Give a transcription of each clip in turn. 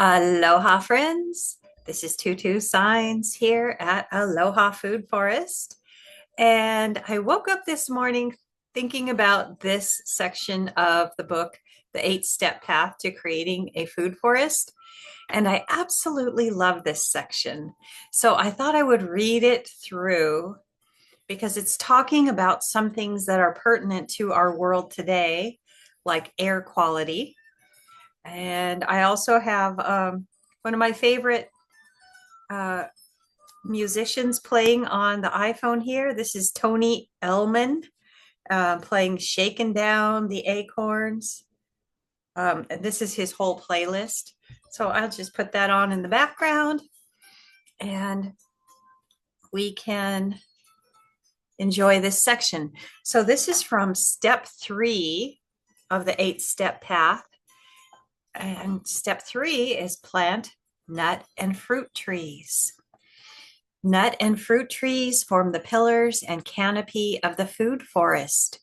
Aloha, friends. This is Tutu Signs here at Aloha Food Forest. And I woke up this morning thinking about this section of the book, The Eight-Step Path to Creating a Food Forest. And I absolutely love this section. So I thought I would read it through because it's talking about some things that are pertinent to our world today, like air quality. And I also have one of my favorite uh, musicians playing on the iPhone here. This is Tony Elman playing Shaken Down the Acorns. And this is his whole playlist. So I'll just put that on in the background and we can enjoy this section. So this is from step 3 of the 8-step path. And step 3 is plant nut and fruit trees. Nut and fruit trees form the pillars and canopy of the food forest.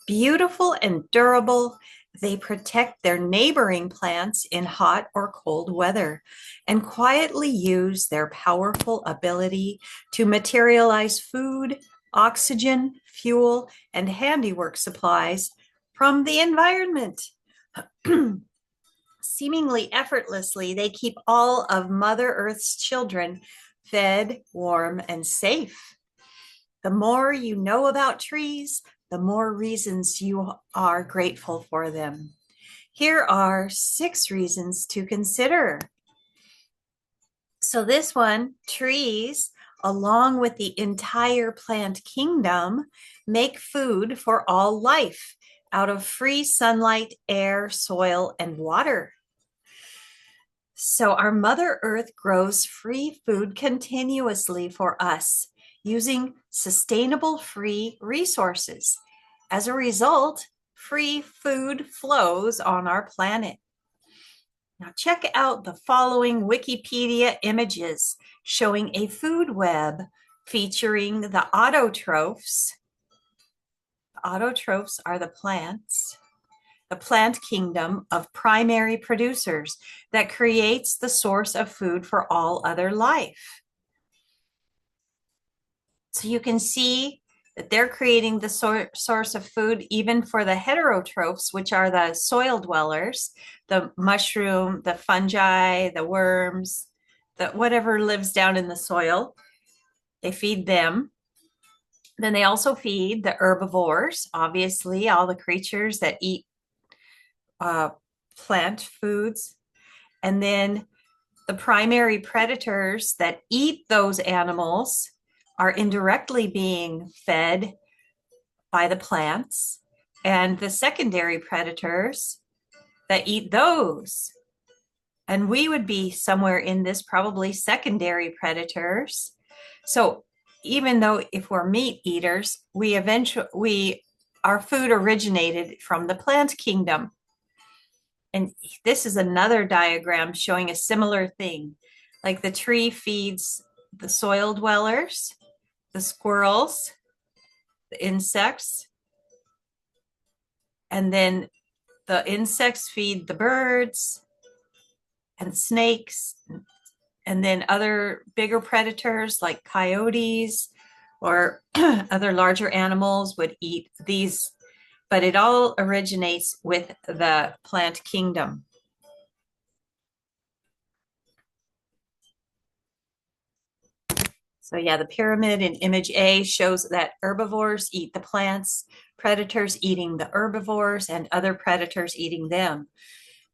Beautiful and durable, they protect their neighboring plants in hot or cold weather and quietly use their powerful ability to materialize food, oxygen, fuel, and handiwork supplies from the environment. Seemingly effortlessly, they keep all of Mother Earth's children fed, warm, and safe. The more you know about trees, the more reasons you are grateful for them. Here are 6 reasons to consider. So this one, trees, along with the entire plant kingdom, make food for all life out of free sunlight, air, soil, and water. So our Mother Earth grows free food continuously for us using sustainable free resources. As a result, free food flows on our planet. Now check out the following Wikipedia images showing a food web featuring the autotrophs. Autotrophs are the plants. The plant kingdom of primary producers that creates the source of food for all other life. So you can see that they're creating the source of food even for the heterotrophs, which are the soil dwellers, the mushroom, the fungi, the worms, the whatever lives down in the soil. They feed them. Then they also feed the herbivores, obviously, all the creatures that eat plant foods. And then the primary predators that eat those animals are indirectly being fed by the plants, and the secondary predators that eat those. And we would be somewhere in this, probably secondary predators. So even though if we're meat eaters, our food originated from the plant kingdom. And this is another diagram showing a similar thing. Like the tree feeds the soil dwellers, the squirrels, the insects, and then the insects feed the birds and snakes, and then other bigger predators like coyotes or other larger animals would eat these, but it all originates with the plant kingdom. So yeah, the pyramid in image A shows that herbivores eat the plants, predators eating the herbivores, and other predators eating them.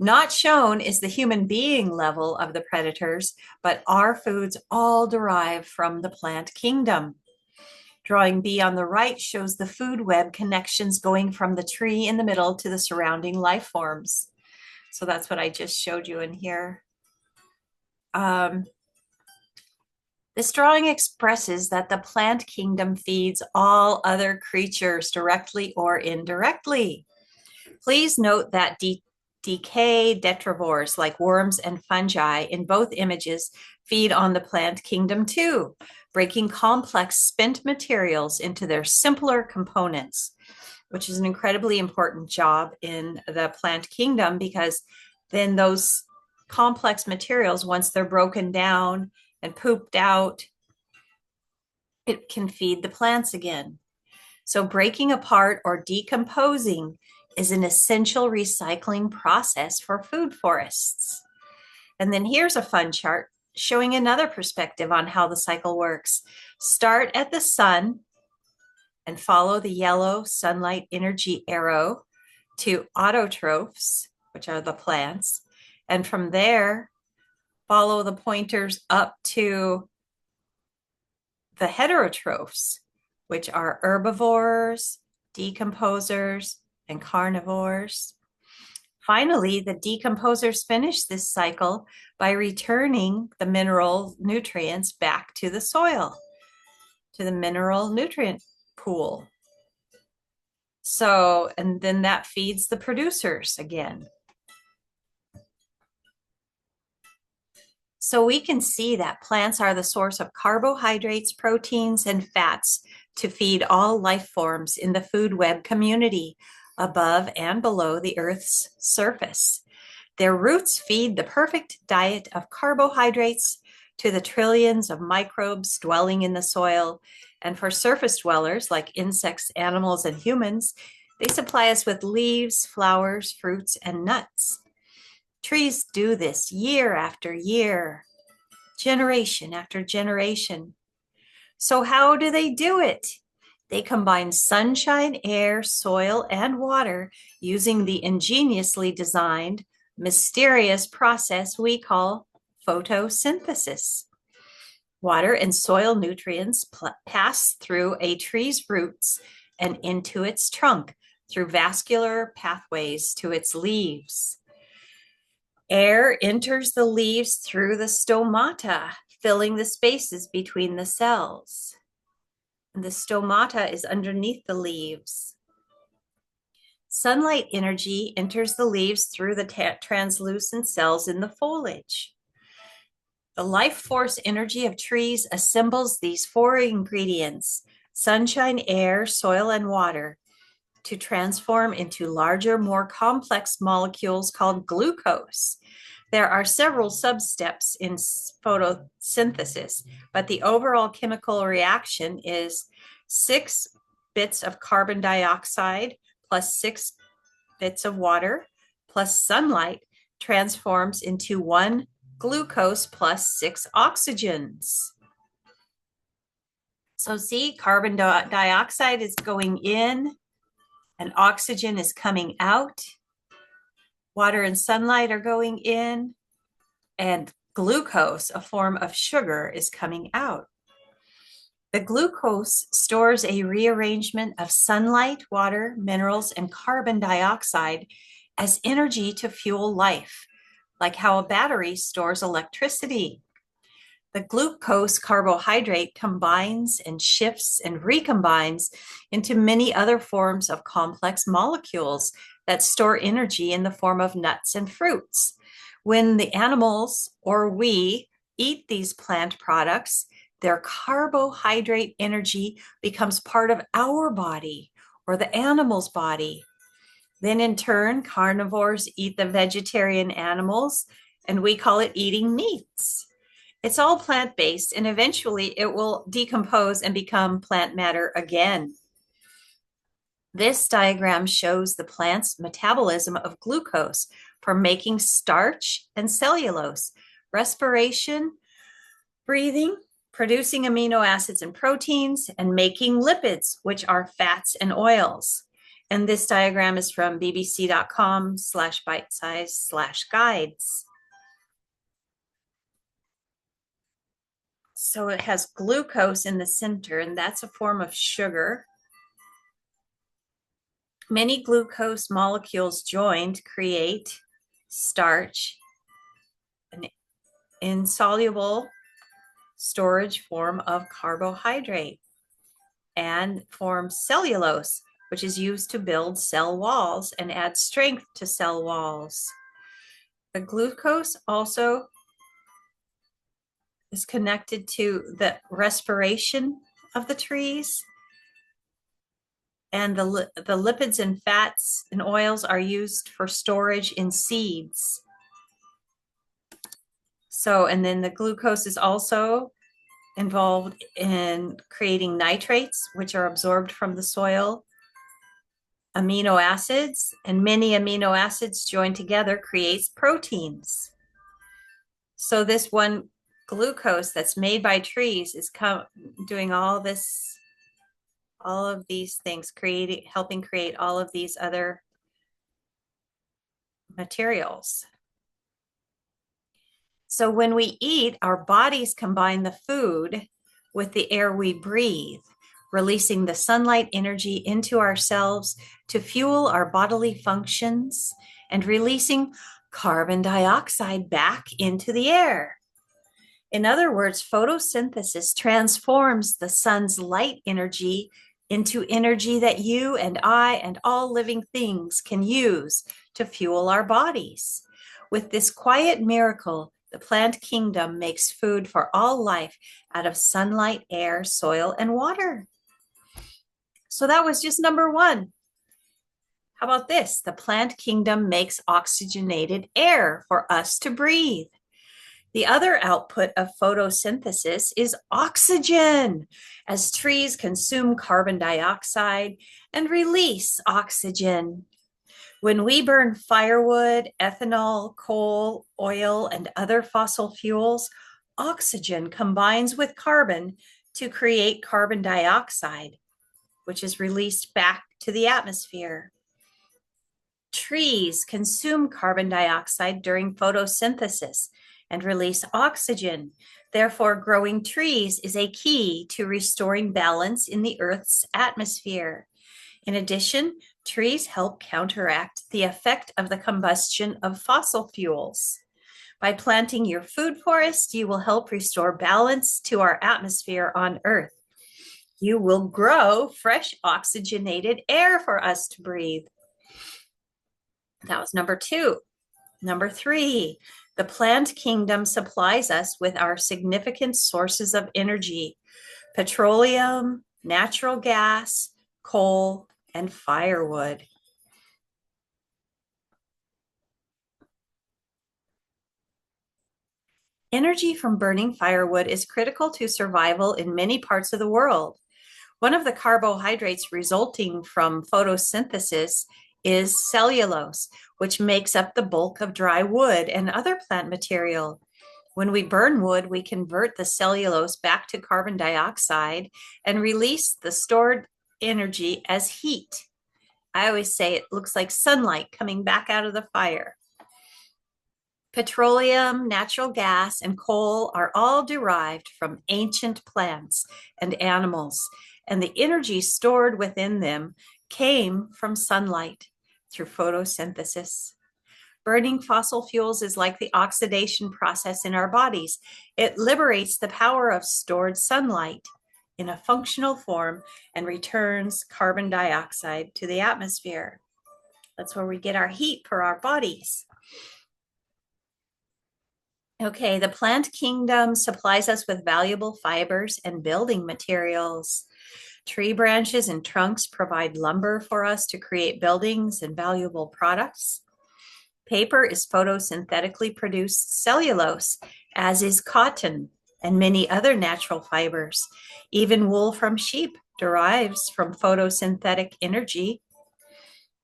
Not shown is the human being level of the predators, but our foods all derive from the plant kingdom. Drawing B on the right shows the food web connections going from the tree in the middle to the surrounding life forms. So that's what I just showed you in here. This drawing expresses that the plant kingdom feeds all other creatures directly or indirectly. Please note that decay detrivores like worms and fungi in both images feed on the plant kingdom too, breaking complex spent materials into their simpler components, which is an incredibly important job in the plant kingdom because then those complex materials, once they're broken down and pooped out, it can feed the plants again. So breaking apart or decomposing is an essential recycling process for food forests. And then here's a fun chart showing another perspective on how the cycle works. Start at the sun and follow the yellow sunlight energy arrow to autotrophs, which are the plants. And from there, follow the pointers up to the heterotrophs, which are herbivores, decomposers, and carnivores. Finally, the decomposers finish this cycle by returning the mineral nutrients back to the soil, to the mineral nutrient pool. So, and then that feeds the producers again. So we can see that plants are the source of carbohydrates, proteins, and fats to feed all life forms in the food web community, above and below the Earth's surface. Their roots feed the perfect diet of carbohydrates to the trillions of microbes dwelling in the soil. And for surface dwellers like insects, animals, and humans, they supply us with leaves, flowers, fruits, and nuts. Trees do this year after year, generation after generation. So how do they do it? They combine sunshine, air, soil, and water using the ingeniously designed, mysterious process we call photosynthesis. Water and soil nutrients pass through a tree's roots and into its trunk through vascular pathways to its leaves. Air enters the leaves through the stomata, filling the spaces between the cells. The stomata is underneath the leaves. Sunlight energy enters the leaves through the translucent cells in the foliage. The life force energy of trees assembles these four ingredients, sunshine, air, soil, and water, to transform into larger, more complex molecules called glucose. There are several sub-steps in photosynthesis, but the overall chemical reaction is 6 bits of carbon dioxide plus 6 bits of water plus sunlight transforms into 1 glucose plus 6 oxygens. So see, carbon dioxide is going in and oxygen is coming out. Water and sunlight are going in, and glucose, a form of sugar, is coming out. The glucose stores a rearrangement of sunlight, water, minerals, and carbon dioxide as energy to fuel life, like how a battery stores electricity. The glucose carbohydrate combines and shifts and recombines into many other forms of complex molecules that store energy in the form of nuts and fruits. When the animals or we eat these plant products, their carbohydrate energy becomes part of our body or the animal's body. Then in turn, carnivores eat the vegetarian animals, and we call it eating meats. It's all plant-based, and eventually it will decompose and become plant matter again. This diagram shows the plant's metabolism of glucose for making starch and cellulose, respiration, breathing, producing amino acids and proteins, and making lipids, which are fats and oils. And this diagram is from bbc.com/bitesize/guides. So it has glucose in the center, and that's a form of sugar. Many glucose molecules joined create starch, an insoluble storage form of carbohydrate, and form cellulose, which is used to build cell walls and add strength to cell walls. The glucose also is connected to the respiration of the trees, and the lipids and fats and oils are used for storage in seeds. And then the glucose is also involved in creating nitrates, which are absorbed from the soil, amino acids, and many amino acids joined together creates proteins. So this one glucose that's made by trees is doing all of these things, helping create all of these other materials. So when we eat, our bodies combine the food with the air we breathe, releasing the sunlight energy into ourselves to fuel our bodily functions and releasing carbon dioxide back into the air. In other words, photosynthesis transforms the sun's light energy into energy that you and I and all living things can use to fuel our bodies. With this quiet miracle, the plant kingdom makes food for all life out of sunlight, air, soil, and water. So that was just number one. How about this? The plant kingdom makes oxygenated air for us to breathe. The other output of photosynthesis is oxygen, as trees consume carbon dioxide and release oxygen. When we burn firewood, ethanol, coal, oil, and other fossil fuels, oxygen combines with carbon to create carbon dioxide, which is released back to the atmosphere. Trees consume carbon dioxide during photosynthesis and release oxygen. Therefore, growing trees is a key to restoring balance in the Earth's atmosphere. In addition, trees help counteract the effect of the combustion of fossil fuels. By planting your food forest, you will help restore balance to our atmosphere on Earth. You will grow fresh oxygenated air for us to breathe. That was number two. Number three, the plant kingdom supplies us with our significant sources of energy: petroleum, natural gas, coal, and firewood. Energy from burning firewood is critical to survival in many parts of the world. One of the carbohydrates resulting from photosynthesis is cellulose, which makes up the bulk of dry wood and other plant material. When we burn wood, we convert the cellulose back to carbon dioxide and release the stored energy as heat. I always say it looks like sunlight coming back out of the fire. Petroleum, natural gas, and coal are all derived from ancient plants and animals, and the energy stored within them came from sunlight through photosynthesis. Burning fossil fuels is like the oxidation process in our bodies. It liberates the power of stored sunlight in a functional form and returns carbon dioxide to the atmosphere. That's where we get our heat for our bodies. Okay, the plant kingdom supplies us with valuable fibers and building materials. Tree branches and trunks provide lumber for us to create buildings and valuable products. Paper is photosynthetically produced cellulose, as is cotton and many other natural fibers. Even wool from sheep derives from photosynthetic energy.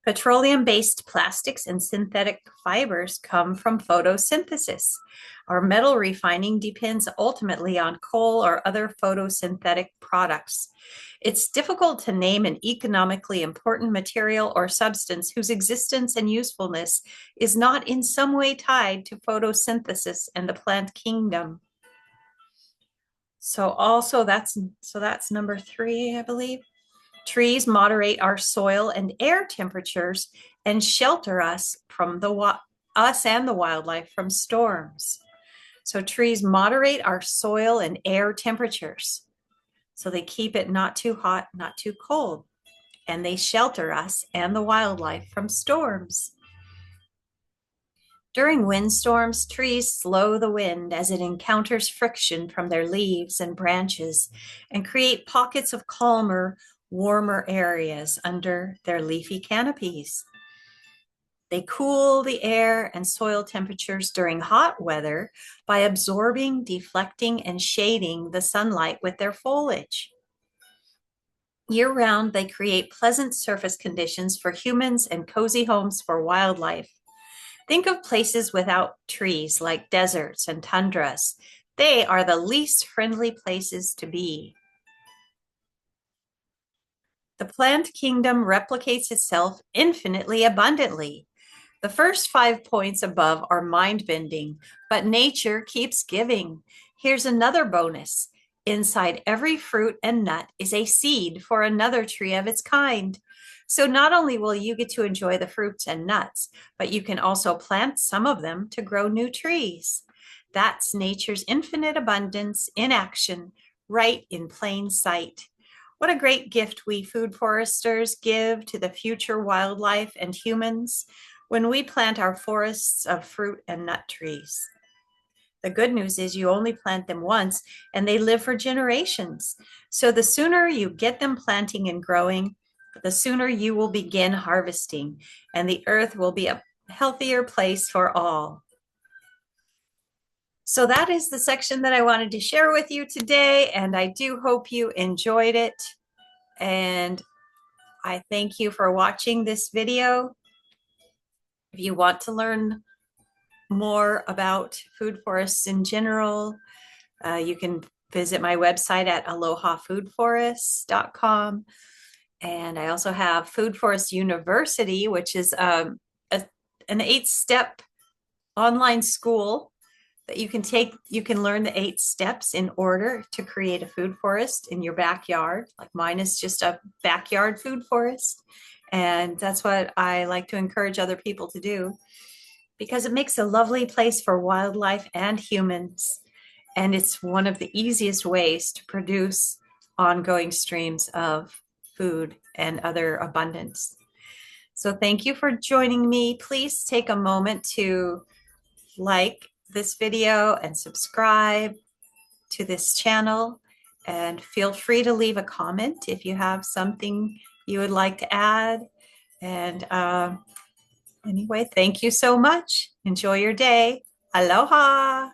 Petroleum-based plastics and synthetic fibers come from photosynthesis. Our metal refining depends ultimately on coal or other photosynthetic products. It's difficult to name an economically important material or substance whose existence and usefulness is not in some way tied to photosynthesis and the plant kingdom. So that's number three, I believe. Trees moderate our soil and air temperatures and shelter us and the wildlife from storms. So trees moderate our soil and air temperatures. So they keep it not too hot, not too cold, and they shelter us and the wildlife from storms. During windstorms, trees slow the wind as it encounters friction from their leaves and branches and create pockets of calmer, warmer areas under their leafy canopies. They cool the air and soil temperatures during hot weather by absorbing, deflecting, and shading the sunlight with their foliage. Year-round, they create pleasant surface conditions for humans and cozy homes for wildlife. Think of places without trees like deserts and tundras. They are the least friendly places to be. The plant kingdom replicates itself infinitely abundantly. The first 5 points above are mind-bending, but nature keeps giving. Here's another bonus. Inside every fruit and nut is a seed for another tree of its kind. So not only will you get to enjoy the fruits and nuts, but you can also plant some of them to grow new trees. That's nature's infinite abundance in action, right in plain sight. What a great gift we food foresters give to the future wildlife and humans when we plant our forests of fruit and nut trees. The good news is you only plant them once and they live for generations. So the sooner you get them planting and growing, the sooner you will begin harvesting, and the earth will be a healthier place for all. So that is the section that I wanted to share with you today, and I do hope you enjoyed it. And I thank you for watching this video. If you want to learn more about food forests in general, you can visit my website at alohafoodforests.com. And I also have Food Forest University, which is an 8-step online school that you can take. You can learn the 8 steps in order to create a food forest in your backyard. Like mine is just a backyard food forest. And that's what I like to encourage other people to do, because it makes a lovely place for wildlife and humans. And it's one of the easiest ways to produce ongoing streams of food and other abundance. So thank you for joining me. Please take a moment to like this video and subscribe to this channel, and feel free to leave a comment if you have something you would like to add. And anyway, thank you so much. Enjoy your day. Aloha.